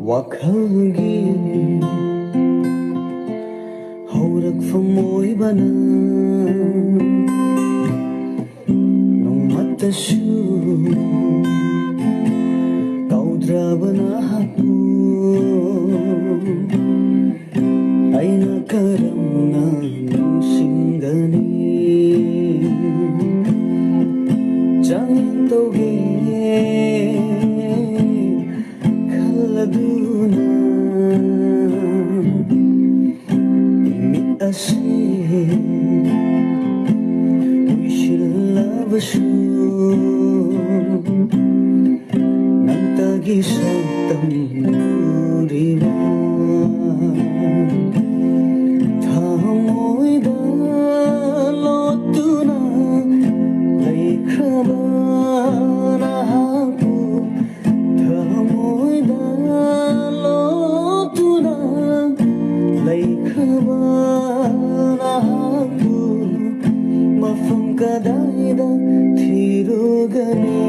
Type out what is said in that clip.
ꯋꯥꯈꯜꯒꯤ ꯍꯧꯔꯛꯐꯝ ꯑꯣꯏꯕꯅ ꯅꯣꯡꯃꯇꯁꯨ ꯀꯧꯗ꯭ꯔꯕ ꯅꯍꯥꯛꯄꯨ ꯑꯩꯅ ꯀꯔꯝꯅ ꯅꯤꯡꯁꯤꯡꯒꯅꯤ ꯆꯥꯡꯌꯦꯡ ꯇꯧꯒꯦ khalduna imit asi we should love us nang tag-isang tamuriwa thamoy dalotuna laikhaba mafam kadayda thirugani